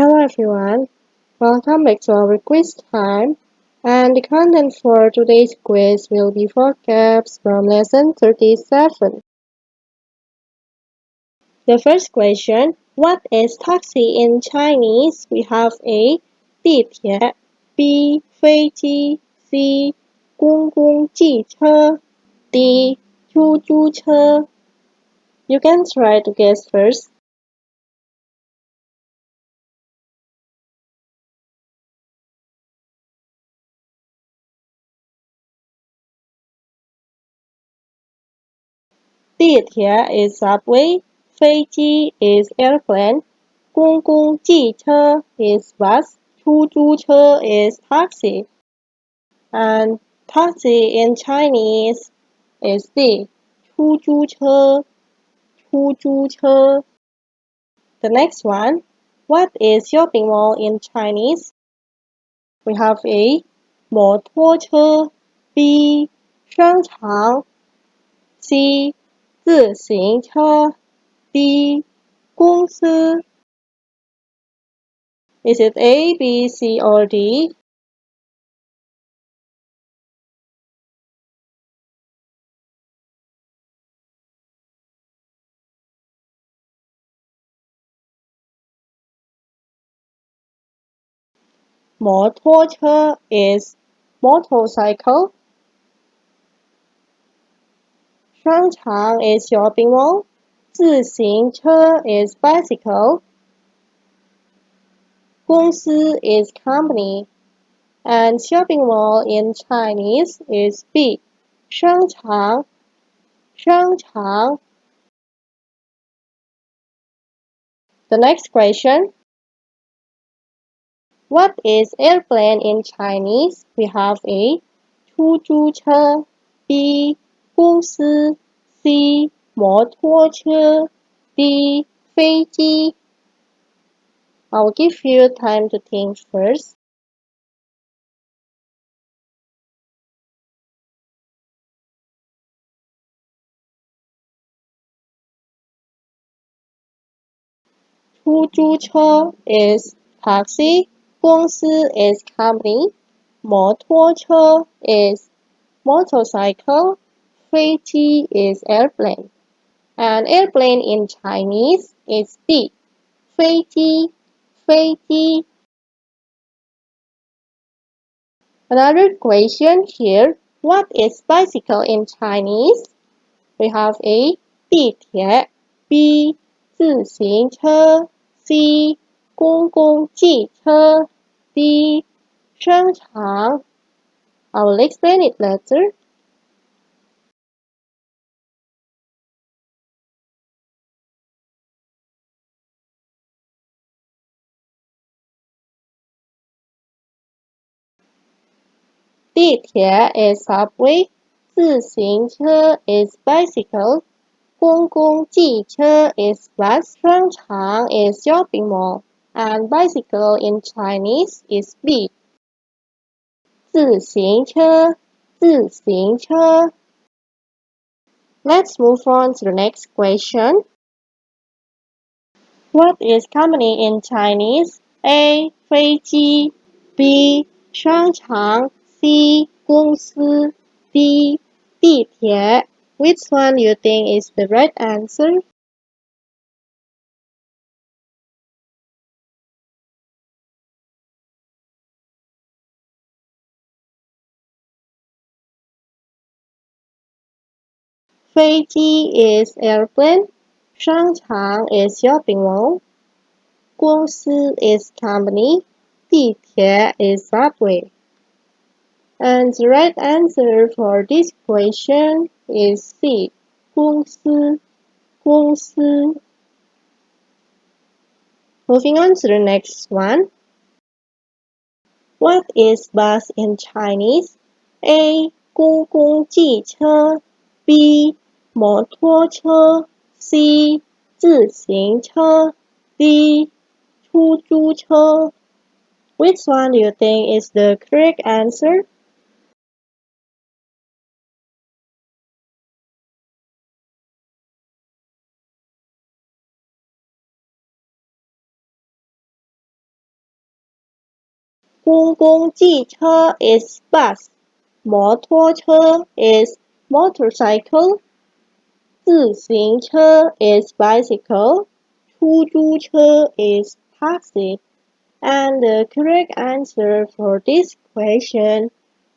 Hello everyone, welcome back to our quiz time. And the content for today's quiz will be vocabs from lesson 37. The first question, what is taxi in Chinese? We have A. 地铁 B. 飞机 C. 公共汽车 D. 出租车 You can try to guess first. 地铁 is subway, 飞机 is airplane, 公共汽车 is bus, 出租车 is taxi. And taxi in Chinese is D, 出租车, 出租车. The next one, what is shopping mall in Chinese? We have A, 摩托车 B, 商场 C, 自行车 D, 公司 Is it A, B, C, or D? "摩托车 is motorcycle. 商场 is shopping mall. 自行车 is bicycle. 公司 is company. And shopping mall in Chinese is B. 商场商场 The next question. What is airplane in Chinese? We have A. 出租车 B. 公司 C. 摩托车 D. 飞机 I'll give you time to think first. "出租车 is taxi, 公司 is company, 摩托车 is motorcycle, 飞机 is airplane. And airplane in Chinese is D. 飞机飞机 Another question here. What is bicycle in Chinese? We have A. 地铁 B. 自行车 C. 公共汽车 D. 商场 I will explain it later. "地铁 is subway, 自行车 is bicycle, 公共汽车 is bus, 商场 is shopping mall, and bicycle in Chinese is B. 自行车自行车 Let's move on to the next question. What is company in Chinese? A. 飞机 B. 商场 C. 公司 D. 地铁 Which one do you think is the right answer? Feiji is airplane, 商场 is shopping mall, 公司 is company, 地铁 is subway. And the right answer for this question is C. 公司公司 Moving on to the next one. What is bus in Chinese? A. 公共汽车 B. 摩托车 C. 自行车 D. 出租车 Which one do you think is the correct answer? 公共汽车 is bus. 摩托车 is motorcycle. 自行车 is bicycle. 出租车 is taxi. And the correct answer for this question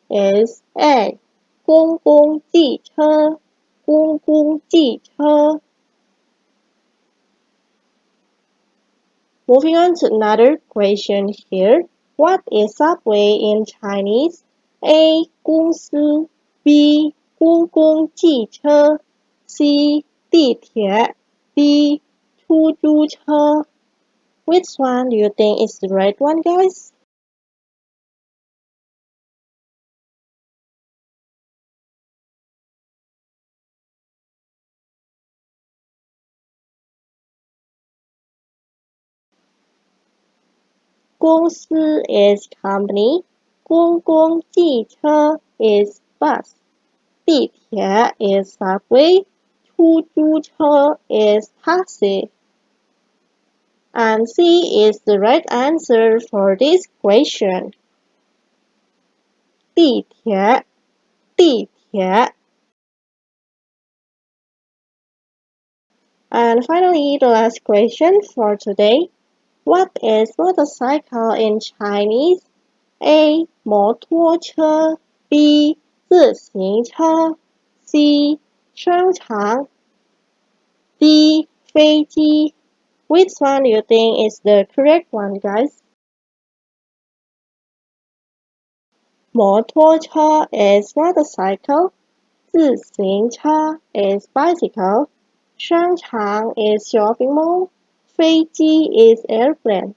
is A. 公共汽车，公共汽车。Moving on to another question here. What is subway in Chinese? A. 公司 B. 公共汽车 C. 地铁 D. 出租车 Which one do you think is the right one, guys? 公司 is company. 公共汽车 is bus. 地铁 is subway. 出租车 is taxi. And C is the right answer for this question. 地铁，地铁。And finally, the last question for today. What is motorcycle in Chinese? A. 摩托车 B. 自行车 C. 商场 D. 飞机 Which one do you think is the correct one, guys? 摩托车 is motorcycle. 自行车 is bicycle. 商场 is shopping mall. 飞机 is airplane.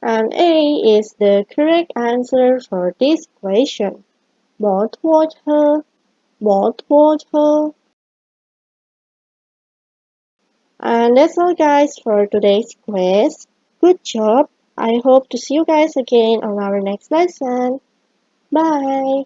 And A is the correct answer for this question. 摩托车，摩托车。And that's all, guys, for today's quiz. Good job. I hope to see you guys again on our next lesson. Bye.